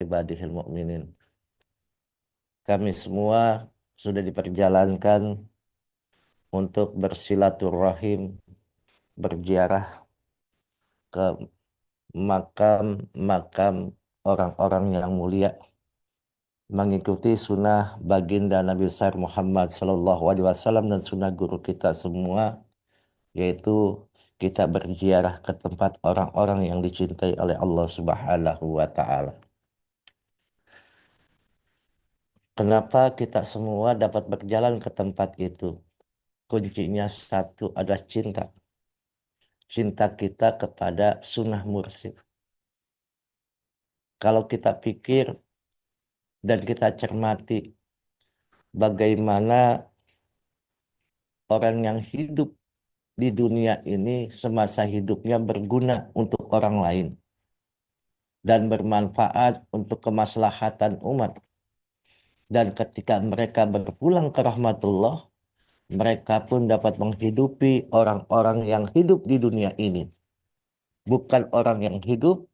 ibadihil mu'minin. Kami semua sudah diperjalankan untuk bersilaturahim, berziarah ke makam-makam orang-orang yang mulia, mengikuti sunnah baginda Nabi besar Muhammad Sallallahu Alaihi Wasallam dan sunnah guru kita semua, yaitu kita berziarah ke tempat orang-orang yang dicintai oleh Allah Subhanahu wa Ta'ala. Kenapa kita semua dapat berjalan ke tempat itu? Kuncinya satu adalah cinta. Cinta kita kepada sunnah mursyid. Kalau kita pikir dan kita cermati bagaimana orang yang hidup di dunia ini semasa hidupnya berguna untuk orang lain dan bermanfaat untuk kemaslahatan umat. Dan ketika mereka berpulang ke rahmatullah, mereka pun dapat menghidupi orang-orang yang hidup di dunia ini. Bukan orang yang hidup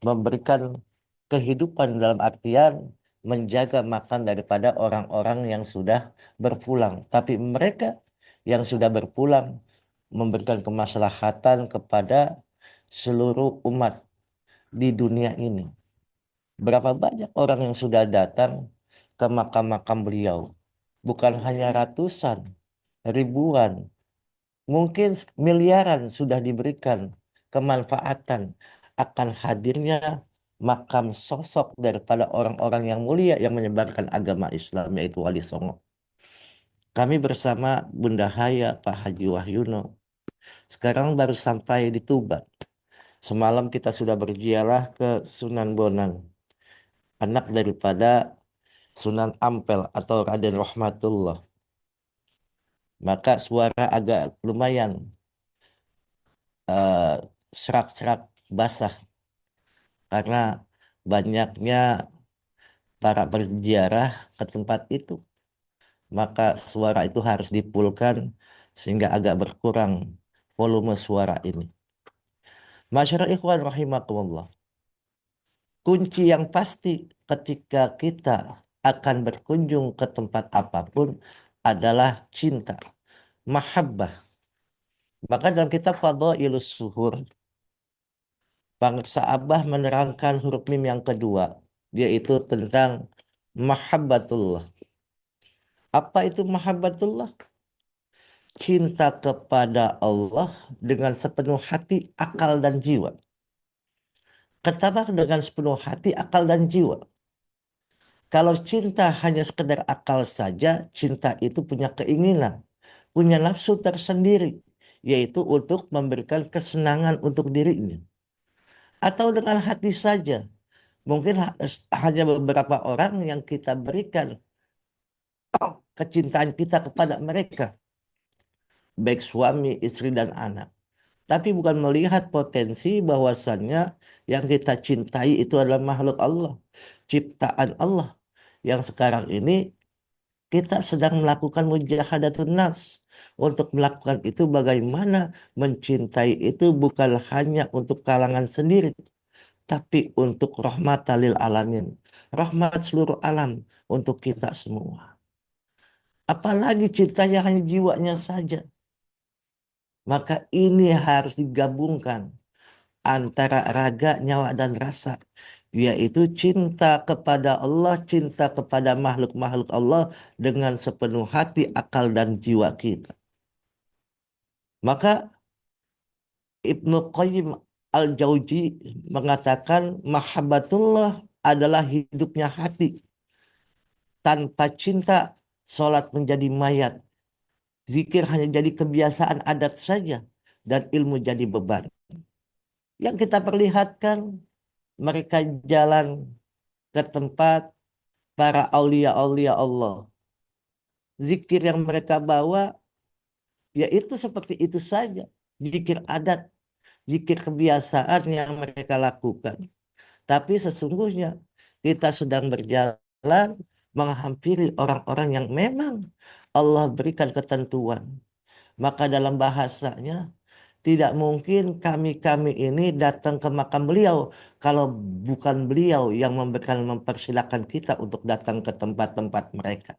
memberikan kehidupan dalam artian menjaga makan daripada orang-orang yang sudah berpulang. Tapi mereka yang sudah berpulang memberikan kemaslahatan kepada seluruh umat di dunia ini. Berapa banyak orang yang sudah datang ke makam-makam beliau? Bukan hanya ratusan, ribuan, mungkin miliaran sudah diberikan kemanfaatan akan hadirnya makam sosok daripada orang-orang yang mulia yang menyebarkan agama Islam, yaitu Wali Songo. Kami bersama Bunda Haya, Pak Haji Wahyono, sekarang baru sampai di Tuban. Semalam kita sudah berziarah ke Sunan Bonang, anak daripada Sunan Ampel atau Raden Rahmatullah. Maka suara agak lumayan eh, serak-serak basah karena banyaknya para berziarah ke tempat itu. Maka suara itu harus dipulkan sehingga agak berkurang volume suara ini. Masyarakat ikhwan rahimakumullah. Kunci yang pasti ketika kita akan berkunjung ke tempat apapun adalah cinta, mahabbah. Maka dalam kitab Fadhailus Suhur, Bangsa Abah menerangkan huruf mim yang kedua, yaitu tentang mahabbatullah. Apa itu mahabbatullah? Cinta kepada Allah dengan sepenuh hati, akal, dan jiwa. Katakan dengan sepenuh hati, akal, dan jiwa. Kalau cinta hanya sekedar akal saja, cinta itu punya keinginan, punya nafsu tersendiri, yaitu untuk memberikan kesenangan untuk dirinya. Atau dengan hati saja, mungkin hanya beberapa orang yang kita berikan kecintaan kita kepada mereka, baik suami, istri, dan anak. Tapi bukan melihat potensi bahwasannya yang kita cintai itu adalah makhluk Allah, ciptaan Allah. Yang sekarang ini kita sedang melakukan mujahadatun nafs. Untuk melakukan itu bagaimana mencintai itu bukan hanya untuk kalangan sendiri, tapi untuk rahmatan lil alamin. Rahmat seluruh alam untuk kita semua. Apalagi cintanya hanya jiwanya saja. Maka ini harus digabungkan antara raga, nyawa, dan rasa. Yaitu cinta kepada Allah, cinta kepada makhluk-makhluk Allah dengan sepenuh hati, akal, dan jiwa kita. Maka Ibnu Qayyim Al-Jauzi mengatakan mahabbatullah adalah hidupnya hati. Tanpa cinta, sholat menjadi mayat. Zikir hanya jadi kebiasaan adat saja. Dan ilmu jadi beban. Yang kita perlihatkan, mereka jalan ke tempat para aulia-aulia Allah. Zikir yang mereka bawa, yaitu seperti itu saja. Zikir adat, zikir kebiasaan yang mereka lakukan. Tapi sesungguhnya kita sedang berjalan menghampiri orang-orang yang memang Allah berikan ketentuan. Maka dalam bahasanya Tidak mungkin kami-kami ini datang ke makam beliau kalau bukan beliau yang memberikan mempersilahkan kita untuk datang ke tempat-tempat mereka.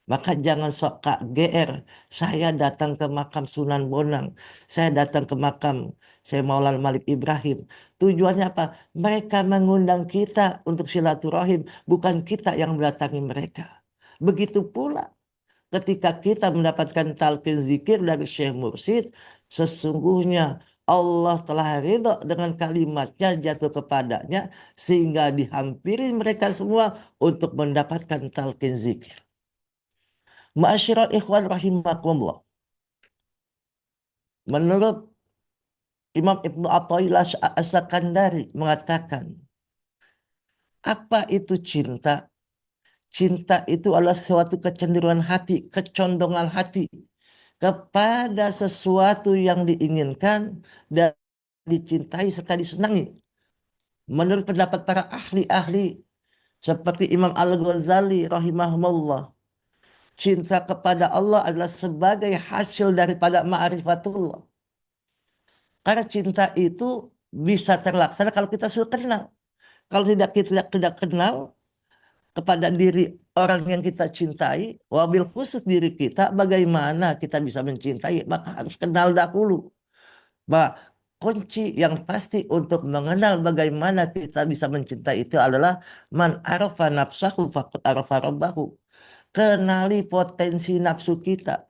Maka jangan sok Kak GR. Saya datang ke makam Sunan Bonang. Saya datang ke makam saya Maulana Malik Ibrahim. Tujuannya apa? Mereka mengundang kita untuk silaturahim, bukan kita yang mendatangi mereka. Begitu pula ketika kita mendapatkan talqin zikir dari Syekh Mursyid, sesungguhnya Allah telah ridho dengan kalimatnya jatuh kepadanya sehingga dihampiri mereka semua untuk mendapatkan talqin zikir. Ma'asyiral ikhwan rahimakumullah. Menurut Imam Ibnu Athaillah As-Sakandari mengatakan, apa itu cinta? Cinta itu adalah suatu kecenderungan hati, kecondongan hati kepada sesuatu yang diinginkan dan dicintai serta disenangi. Menurut pendapat para ahli-ahli seperti Imam Al-Ghazali rahimahullah, cinta kepada Allah adalah sebagai hasil daripada ma'rifatullah. Karena cinta itu bisa terlaksana kalau kita sudah kenal. Kalau tidak kenal kepada diri orang yang kita cintai, wabil khusus diri kita, bagaimana kita bisa mencintai? Maka harus kenal dahulu. Bah, kunci yang pasti untuk mengenal bagaimana kita bisa mencintai itu adalah man arafa nafsahu faqad arafa rabbahu. Kenali potensi nafsu kita,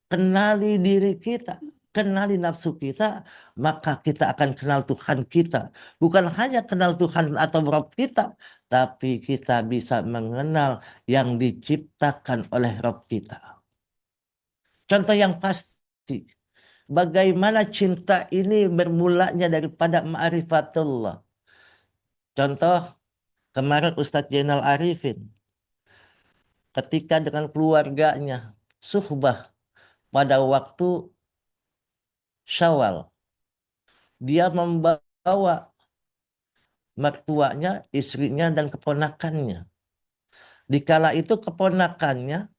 kenali diri kita, kenali nafsu kita, maka kita akan kenal Tuhan kita. Bukan hanya kenal Tuhan atau Rabb kita, tapi kita bisa mengenal yang diciptakan oleh Rabb kita. Contoh yang pasti, bagaimana cinta ini bermulanya daripada ma'rifatullah. Contoh, kemarin Ustadz Jainal Arifin, ketika dengan keluarganya, suhbah pada waktu Syawal, dia membawa mertuanya, istrinya, dan keponakannya. Dikala itu keponakannya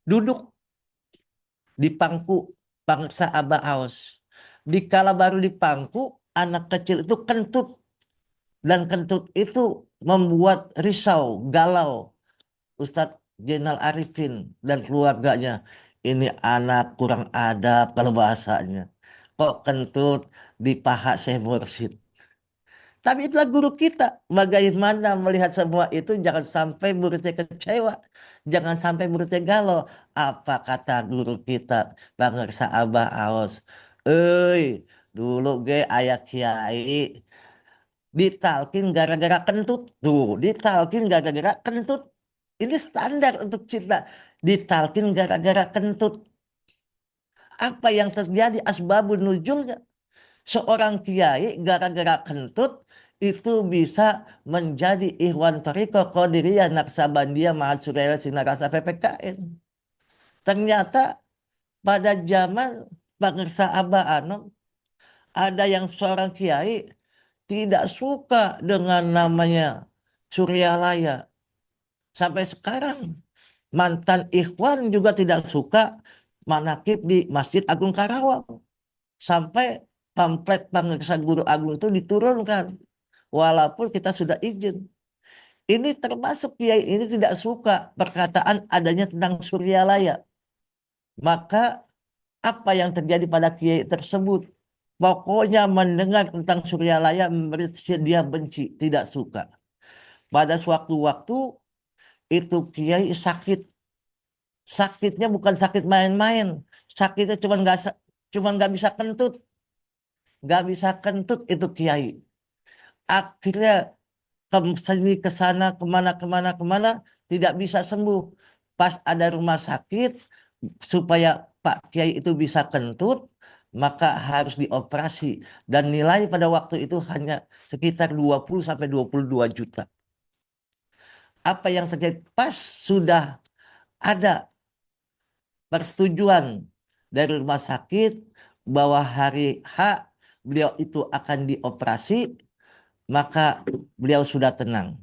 duduk di pangku bangsa Abah Aus. Dikala baru di pangku, anak kecil itu kentut. Dan kentut itu membuat risau, galau Ustadz Jainal Arifin dan keluarganya. Ini anak kurang adab kalau bahasanya. Kok kentut di paha Syekh Mursyid. Tapi itulah guru kita. Bagaimana melihat semua itu, jangan sampai muridnya kecewa. Jangan sampai muridnya galau. Apa kata guru kita, Bangsa Abah Aos? Eh, dulu ge ayah kiai ditalkin gara-gara kentut. Tuh, ditalkin gara-gara kentut. Ini standar untuk cinta. Ditalkin gara-gara kentut. Apa yang terjadi asbabun nuzulnya? Seorang kiai gara-gara kentut itu bisa menjadi Ikhwan Thariqah Qadiriyah Naksabandiyah Ma'had Suraya Sinarasa PPKN. Ternyata pada zaman Bangsa Abah Anom ada yang seorang kiai tidak suka dengan namanya Suryalaya. Sampai sekarang mantan Ikhwan juga tidak suka manakib di Masjid Agung Karawang. Sampai pamflet Bangsa Guru Agung itu diturunkan. Walaupun kita sudah izin. Ini termasuk kiai ini tidak suka perkataan adanya tentang Suryalaya. Maka apa yang terjadi pada kiai tersebut? Pokoknya mendengar tentang Suryalaya dia benci, tidak suka. Pada suatu waktu itu kiai sakit. Sakitnya bukan sakit main-main. Sakitnya cuma nggak bisa kentut. Nggak bisa kentut itu kiai. Akhirnya ke sini ke sana kemana tidak bisa sembuh. Pas ada rumah sakit supaya Pak Kiai itu bisa kentut, maka harus dioperasi dan nilai pada waktu itu hanya sekitar 20 sampai 22 juta. Apa yang terjadi pas sudah ada persetujuan dari rumah sakit bahwa hari H beliau itu akan dioperasi, maka beliau sudah tenang.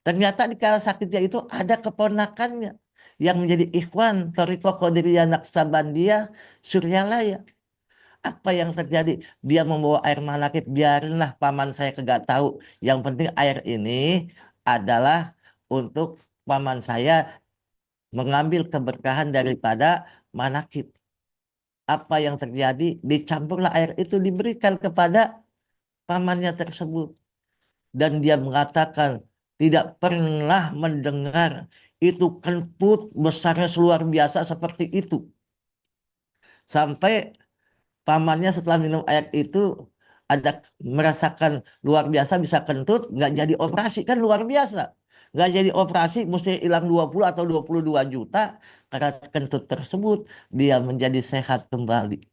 Ternyata di kala sakitnya itu ada keponakannya yang menjadi ikhwan Thariqah Qadiriyah Naksabandiyah Suryalaya. Apa yang terjadi? Dia membawa air manakib, biarinlah paman saya kagak tahu. Yang penting air ini adalah untuk paman saya mengambil keberkahan daripada manakib. Apa yang terjadi? Dicampurlah air itu diberikan kepada pamannya tersebut. Dan dia mengatakan tidak pernah mendengar itu kentut besarnya luar biasa seperti itu. Sampai pamannya setelah minum air itu ada merasakan luar biasa bisa kentut, nggak jadi operasi kan luar biasa. Nggak jadi operasi mesti hilang 20 atau 22 juta karena kentut tersebut dia menjadi sehat kembali.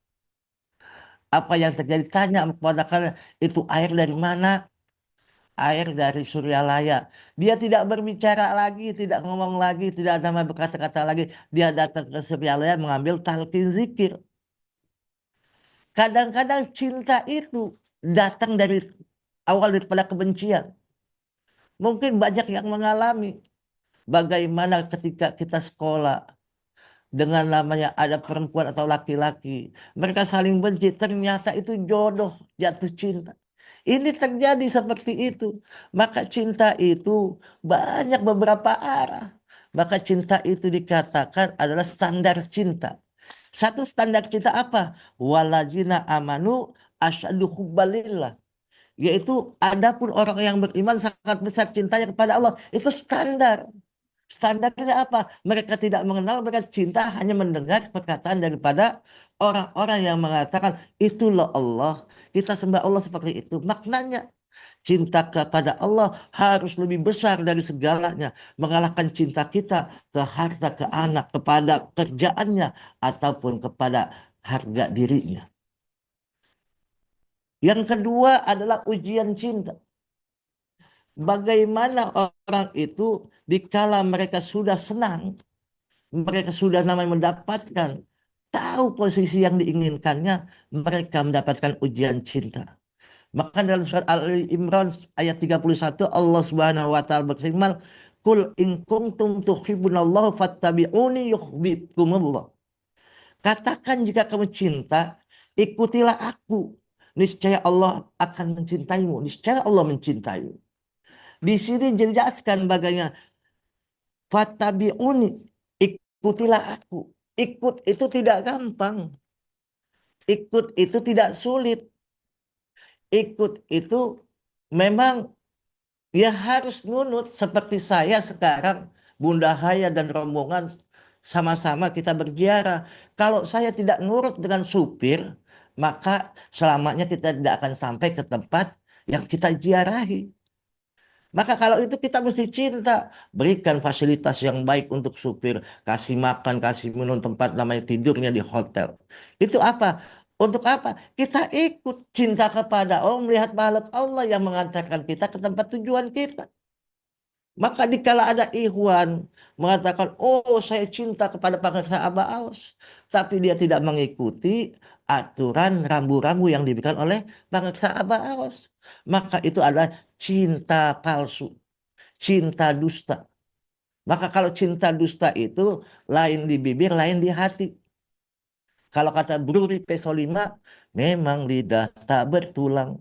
Apa yang terjadi? Tanya kepada kalian, itu air dari mana? Air dari Suryalaya. Dia tidak berbicara lagi, tidak ngomong lagi, tidak ada berkata-kata lagi. Dia datang ke Suryalaya mengambil talqin zikir. Kadang-kadang cinta itu datang dari awal daripada kebencian. Mungkin banyak yang mengalami bagaimana ketika kita sekolah dengan namanya ada perempuan atau laki-laki. Mereka saling benci, ternyata itu jodoh, jatuh cinta. Ini terjadi seperti itu. Maka cinta itu banyak beberapa arah. Maka cinta itu dikatakan adalah standar cinta. Satu standar cinta apa? Walazina amanu asyadu hubbalillah. Yaitu adapun orang yang beriman sangat besar cintanya kepada Allah. Itu standar. Standarnya apa? Mereka tidak mengenal, mereka cinta hanya mendengar perkataan daripada orang-orang yang mengatakan itulah Allah. Kita sembah Allah seperti itu. Maknanya cinta kepada Allah harus lebih besar dari segalanya. Mengalahkan cinta kita ke harta, ke anak, kepada kerjaannya, ataupun kepada harga dirinya. Yang kedua adalah ujian cinta. Bagaimana orang itu dikala mereka sudah senang, mereka sudah namanya mendapatkan, tahu posisi yang diinginkannya, mereka mendapatkan ujian cinta. Maka dalam surat Al Imran ayat 31 Allah Subhanahu wa taala berfirman, "Qul in kuntum tuhibbunallaha fattabi'uni yuhibbukumullah." Katakan jika kamu cinta, ikutilah aku. Niscaya Allah akan mencintaimu. Niscaya Allah mencintaimu. Di sini dijelaskan bagaimana fattabi'uni, ikutilah aku. Ikut itu tidak gampang. Ikut itu tidak sulit. Ikut itu memang ya harus nunut seperti saya sekarang, Bunda Haya dan rombongan sama-sama kita berziarah. Kalau saya tidak nurut dengan supir, maka selamanya kita tidak akan sampai ke tempat yang kita ziarahi. Maka kalau itu kita mesti cinta, berikan fasilitas yang baik untuk supir, kasih makan, kasih minum tempat namanya tidurnya di hotel. Itu apa? Untuk apa? Kita ikut cinta kepada Allah, melihat makhluk Allah yang mengantarkan kita ke tempat tujuan kita. Maka dikala ada ikhwan mengatakan, oh saya cinta kepada Pangersa Aba Aos. Tapi dia tidak mengikuti aturan rambu-rambu yang diberikan oleh Pangersa Aba Aos. Maka itu adalah cinta palsu, cinta dusta. Maka kalau cinta dusta itu lain di bibir, lain di hati. Kalau kata Bruri Pesolima, memang lidah tak bertulang.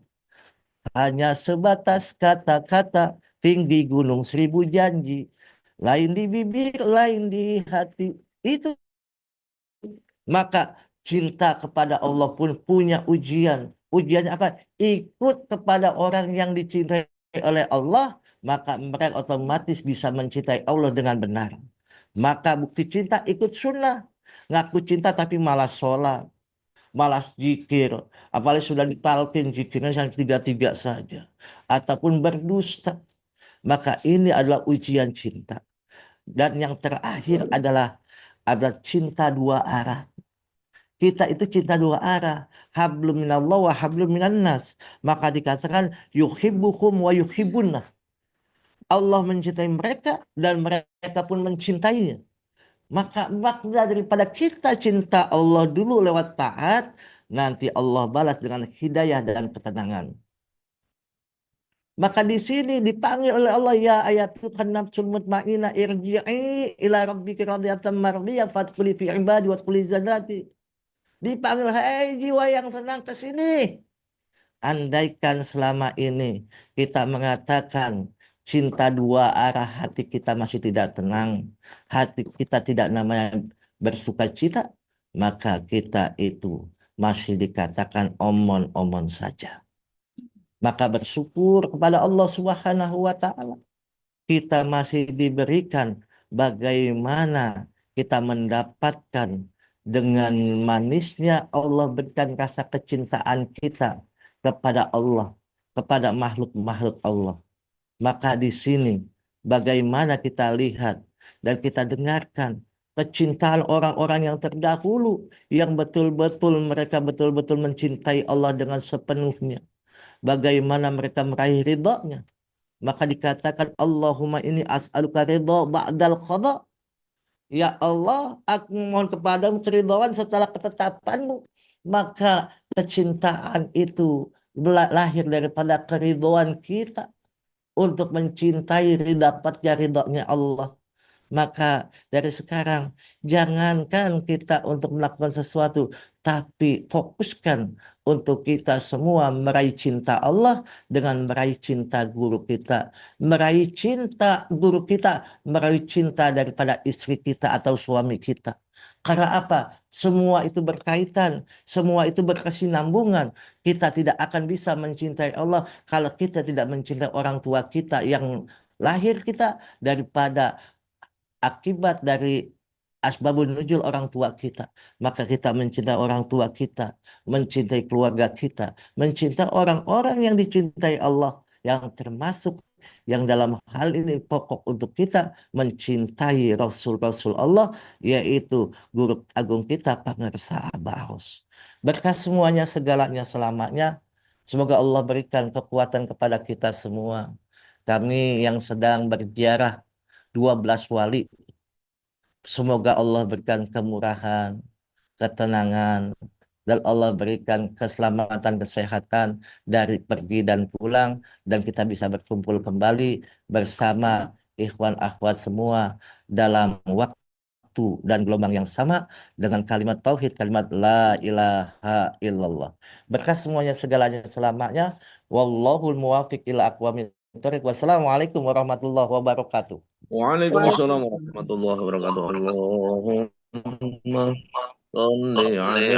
Hanya sebatas kata-kata tinggi gunung seribu janji. Lain di bibir, lain di hati. Itu. Maka cinta kepada Allah pun punya ujian. Ujiannya apa? Ikut kepada orang yang dicintai oleh Allah, maka mereka otomatis bisa mencintai Allah dengan benar. Maka bukti cinta ikut sunnah. Ngaku cinta tapi malas sholat, malas zikir, apalagi sudah ditalkin zikirnya yang tiga-tiga saja, ataupun berdusta. Maka ini adalah ujian cinta. Dan yang terakhir adalah cinta dua arah. Kita itu cinta dua arah. Hablum minallah wa hablum minan nas. Maka dikatakan yuhibbuhum wa yuhibbunna. Allah mencintai mereka dan mereka pun mencintainya. Maka makna daripada kita cinta Allah dulu lewat taat, nanti Allah balas dengan hidayah dan ketenangan. Maka di sini dipanggil oleh Allah, ya ayatuhan nafsul mutmainnah irji'i ila rabbiki radiyatan mardiyah fadkhuli fi ibadi wadkhuli jannati. Dipanggil, hei jiwa yang tenang ke sini. Andaikan selama ini kita mengatakan cinta dua arah, hati kita masih tidak tenang, hati kita tidak namanya bersuka cita, maka kita itu masih dikatakan omon-omon saja. Maka bersyukur kepada Allah Subhanahu wa Ta'ala. Kita masih diberikan bagaimana kita mendapatkan dengan manisnya Allah berikan rasa kecintaan kita kepada Allah, kepada makhluk-makhluk Allah. Maka di sini bagaimana kita lihat dan kita dengarkan kecintaan orang-orang yang terdahulu yang betul-betul mereka betul-betul mencintai Allah dengan sepenuhnya. Bagaimana mereka meraih ridha-Nya. Maka dikatakan Allahumma ini as'aluka ridha ba'dal qada. Ya Allah, aku mohon kepadamu keridhaan setelah ketetapanmu. Maka kecintaan itu lahir daripada keridhaan kita untuk mencintai dapatnya ridhonya Allah. Maka dari sekarang jangankan kita untuk melakukan sesuatu, tapi fokuskan untuk kita semua meraih cinta Allah dengan meraih cinta guru kita, meraih cinta guru kita, meraih cinta daripada istri kita atau suami kita. Karena apa? Semua itu berkaitan, semua itu berkesinambungan. Kita tidak akan bisa mencintai Allah kalau kita tidak mencintai orang tua kita yang lahir kita daripada akibat dari asbabun nuzul orang tua kita. Maka kita mencintai orang tua kita, mencintai keluarga kita, mencintai orang-orang yang dicintai Allah, yang termasuk yang dalam hal ini pokok untuk kita mencintai Rasul-Rasul Allah, yaitu guru agung kita, Pangersa Abaos. Berkah semuanya, segalanya, selamanya. Semoga Allah berikan kekuatan kepada kita semua. Kami yang sedang berziarah 12 wali. Semoga Allah berikan kemurahan, ketenangan, dan Allah berikan keselamatan, kesehatan dari pergi dan pulang, dan kita bisa berkumpul kembali bersama ikhwan akhwat semua dalam waktu dan gelombang yang sama dengan kalimat tauhid, kalimat la ilaha illallah. Berkah semuanya, segalanya, selamanya. Wallahul muwafiq ila aqwamit thoriq. Wassalamualaikum warahmatullahi wabarakatuh. Waalaikumsalam warahmatullahi wabarakatuh. Allahumma sholli ala